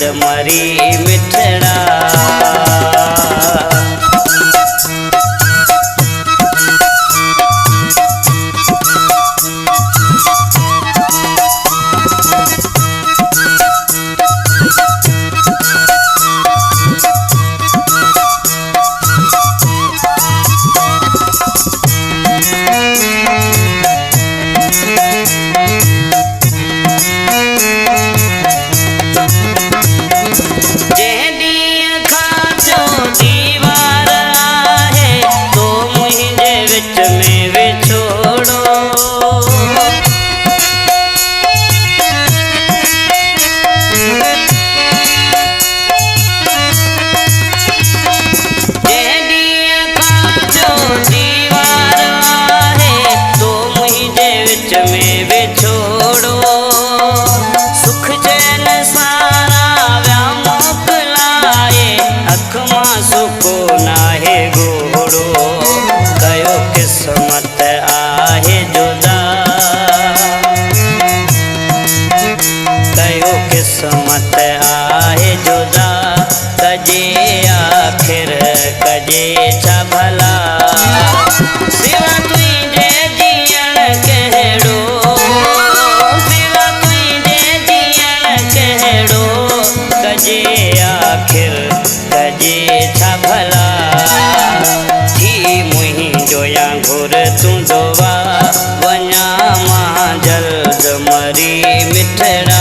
जल्द मरी मिठड़ा। किस्मत आहे जुदा कजे आखिर कजे छा भला। सिवा तुझे जियण कहिड़ो, सिवा तुझे जियण कहिड़ो कजे आखिर कजे छा भला। थी मुंहिंजो या घुर तूं दोवा वञा मां जल्द मरी मिठड़ा।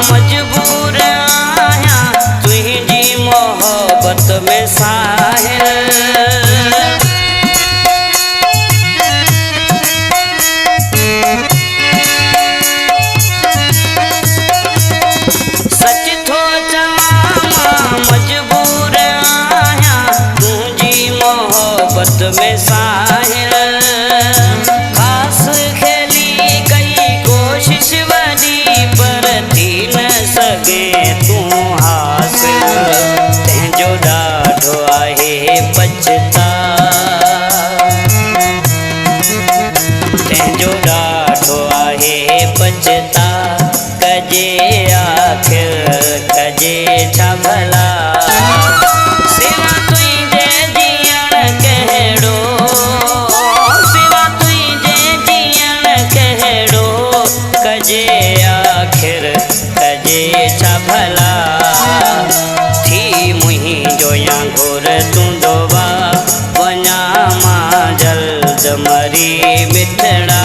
मजबूर आहियां तुझी मोहब्बत में साहिल। सच थो चवां मजबूर आहियां तुझी मोहब्बत में साहिल। खास खेली कई कोशिश वरी पर थी न सगे तूं हासिल। तंहिंजो ॾाढो आहे पछता, तंहिंजो ॾाढो आहे पछता कजे आखिर कजे छा भला। सिवा तुझे जियण कहिड़ो, सिवा तुझे जियण कहिड़ो कजे आखिर कजे छा भला। थी मुंहिंजो या घुर तूं दोवा वञा मां जल्द मरी मिठड़ा।